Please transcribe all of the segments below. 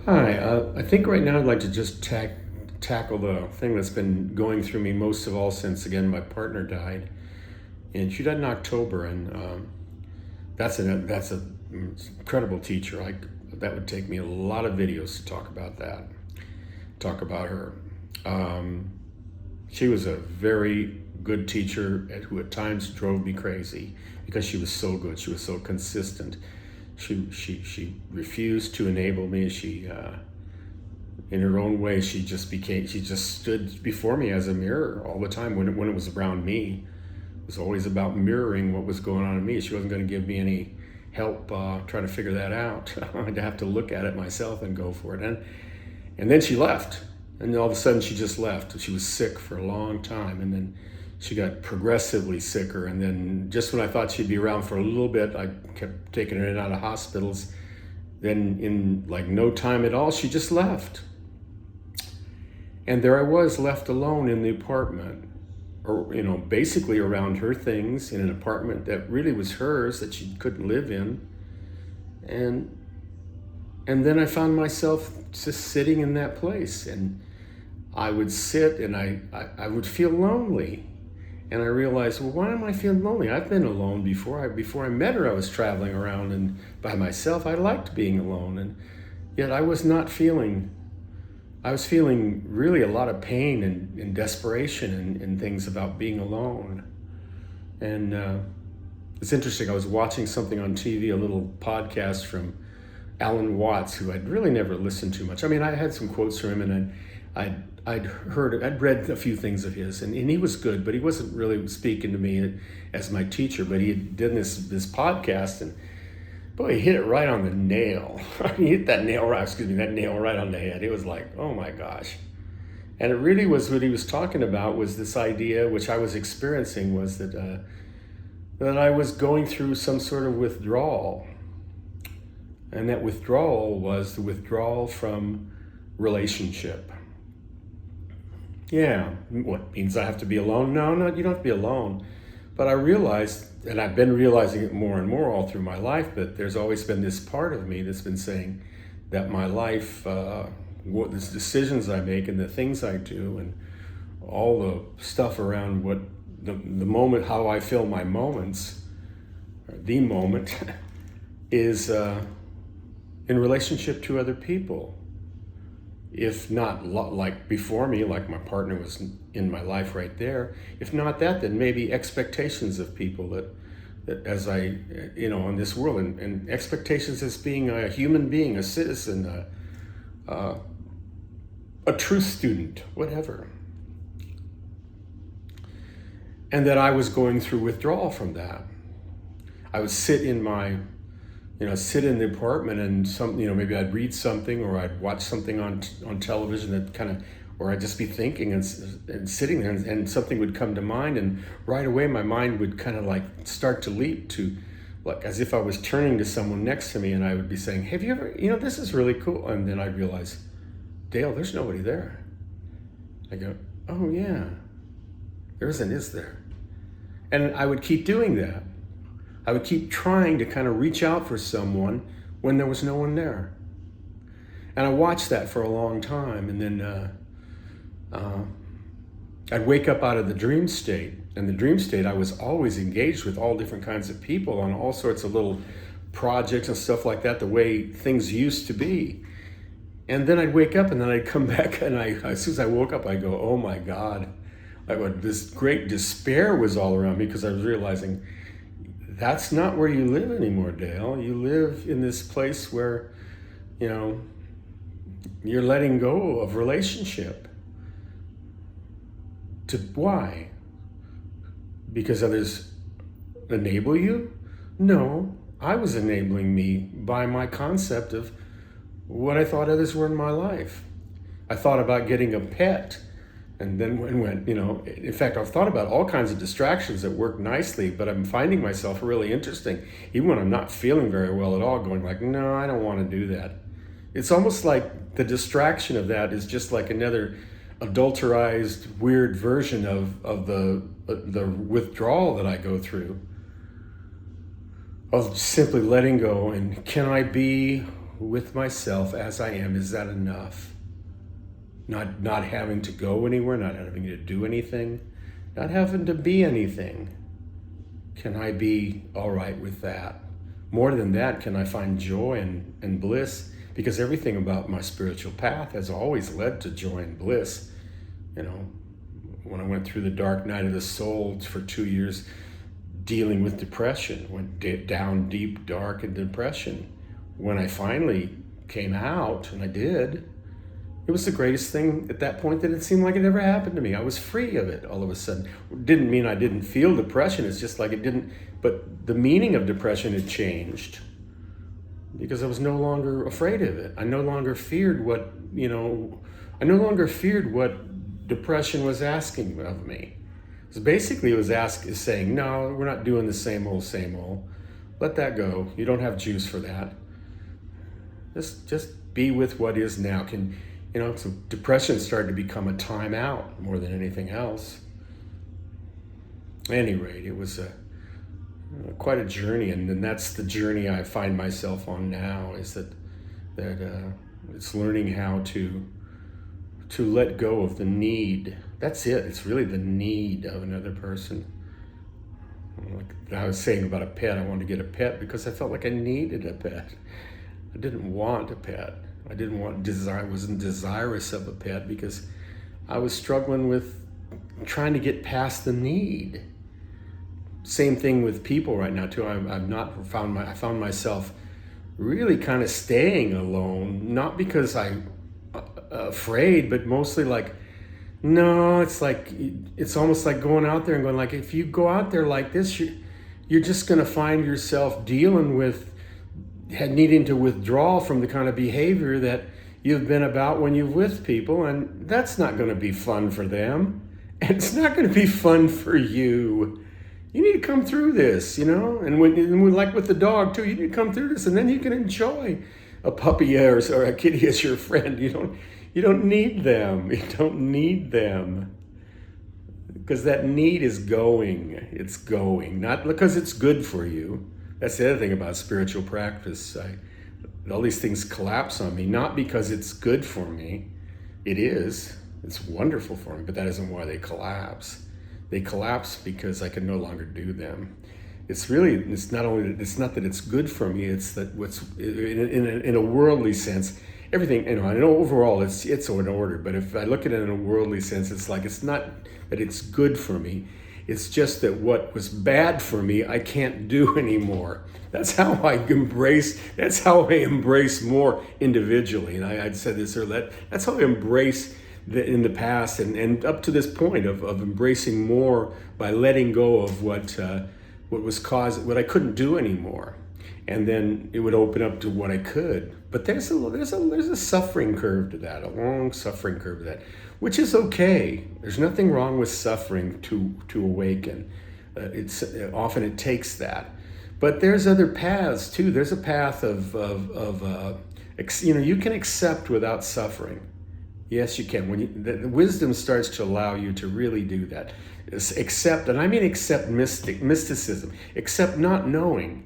Hi, I think right now I'd like to just tackle the thing that's been going through me most of all since, again, my partner died. And she died in October, and that's a incredible teacher. That would take me a lot of videos to talk about that, talk about her. Um, she was a very good teacher who at times drove me crazy because she was so good. She was so consistent. She refused to enable me. In her own way, she just stood before me as a mirror all the time. When it was around me, it was always about mirroring what was going on in me. She wasn't going to give me any help trying to figure that out. I'd have to look at it myself and go for it. And then she left. And then all of a sudden she just left. She was sick for a long time. And then she got progressively sicker. And then just when I thought she'd be around for a little bit, I kept taking her in and out of hospitals. Then in like no time at all, she just left. And there I was left alone in the apartment, or, basically around her things in an apartment that really was hers that she couldn't live in. And and then I found myself just sitting in that place, and I would sit and I would feel lonely. And I realized, well, why am I feeling lonely? I've been alone before. Before I met her, I was traveling around and by myself. I liked being alone, and yet I was feeling really a lot of pain and desperation and things about being alone. And it's interesting. I was watching something on TV, a little podcast from Alan Watts, who I'd really never listened to much. I mean, I had some quotes from him, and I'd read a few things of his, and he was good, but he wasn't really speaking to me as my teacher. But he had done this podcast, and boy, he hit it right on the nail. He hit that nail right on the head. It was like, oh my gosh. And it really was what he was talking about was this idea, which I was experiencing, was that I was going through some sort of withdrawal. And that withdrawal was the withdrawal from relationship. Yeah, what means I have to be alone? No, you don't have to be alone. But I realized, and I've been realizing it more and more all through my life, that there's always been this part of me that's been saying that my life, what the decisions I make and the things I do and all the stuff around what the moment, how I fill my moments, or the moment, is in relationship to other people. If not like before me, like my partner was in my life right there. If not that, then maybe expectations of people that as I, in this world, and expectations as being a human being, a citizen, a truth student, whatever. And that I was going through withdrawal from that. I would sit in the apartment and maybe I'd read something or I'd watch something on television that kind of, or I'd just be thinking and sitting there and something would come to mind, and right away my mind would kind of like start to leap to, like as if I was turning to someone next to me, and I would be saying, have you ever, this is really cool. And then I'd realize, Dale, there's nobody there. I go, oh yeah, there isn't, is there? And I would keep doing that. I would keep trying to kind of reach out for someone when there was no one there. And I watched that for a long time. And then I'd wake up out of the dream state. And the dream state, I was always engaged with all different kinds of people on all sorts of little projects and stuff like that, the way things used to be. And then I'd wake up and then I'd come back, and as soon as I woke up, I'd go, oh my God. This great despair was all around me, because I was realizing, that's not where you live anymore, Dale. You live in this place where, you're letting go of relationship. Why? Because others enable you? No, I was enabling me by my concept of what I thought others were in my life. I thought about getting a pet. And then in fact, I've thought about all kinds of distractions that work nicely, but I'm finding myself really interesting, even when I'm not feeling very well at all, going like, no, I don't want to do that. It's almost like the distraction of that is just like another adulterized, weird version of the withdrawal that I go through, of simply letting go. And can I be with myself as I am, is that enough? Not having to go anywhere, not having to do anything, not having to be anything. Can I be all right with that? More than that, can I find joy and bliss? Because everything about my spiritual path has always led to joy and bliss. You know, when I went through the dark night of the soul for 2 years, dealing with depression, went down deep, dark in depression. When I finally came out, and I did, it was the greatest thing at that point that it seemed like it never happened to me. I was free of it all of a sudden. It didn't mean I didn't feel depression. It's just like it didn't, but the meaning of depression had changed because I was no longer afraid of it. I no longer feared what depression was asking of me. So basically it was saying, no, we're not doing the same old. Let that go. You don't have juice for that. Just be with what is now. So depression started to become a timeout more than anything else. At any rate, it was quite a journey, and then that's the journey I find myself on now, is that it's learning how to let go of the need. That's it. It's really the need of another person. Like I was saying about a pet, I wanted to get a pet because I felt like I needed a pet. I didn't want a pet. I wasn't desirous of a pet because I was struggling with trying to get past the need. Same thing with people right now too. I found myself really kind of staying alone, not because I'm afraid, but mostly like, no, it's almost like going out there and going like, if you go out there like this, you're just going to find yourself dealing with needing to withdraw from the kind of behavior that you've been about when you're with people, and that's not going to be fun for them, and it's not going to be fun for you. You need to come through this, and when like with the dog too, you need to come through this, and then you can enjoy a puppy or a kitty as your friend. You don't need them. You don't need them. Because that need is going. It's going, not because it's good for you. That's the other thing about spiritual practice. All these things collapse on me, not because it's good for me. It is. It's wonderful for me, but that isn't why they collapse. They collapse because I can no longer do them. It's not that it's good for me. It's that what's in a worldly sense, everything. I know overall it's in order, but if I look at it in a worldly sense, it's like it's not that it's good for me. It's just that what was bad for me, I can't do anymore. That's how I embrace more individually. And I'd said this earlier, that's how I embrace in the past and up to this point of embracing more by letting go of what I couldn't do anymore. And then it would open up to what I could. But there's a suffering curve to that, a long suffering curve to that, which is okay. There's nothing wrong with suffering to awaken. Often it takes that. But there's other paths too. There's a path of you can accept without suffering. Yes, you can. When the wisdom starts to allow you to really do that, accept, and I mean accept mysticism, accept not knowing.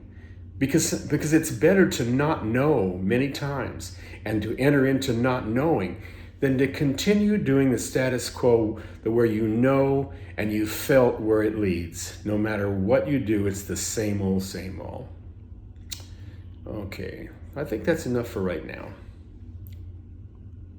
Because it's better to not know many times and to enter into not knowing than to continue doing the status quo where you know and you felt where it leads. No matter what you do, it's the same old. Okay, I think that's enough for right now.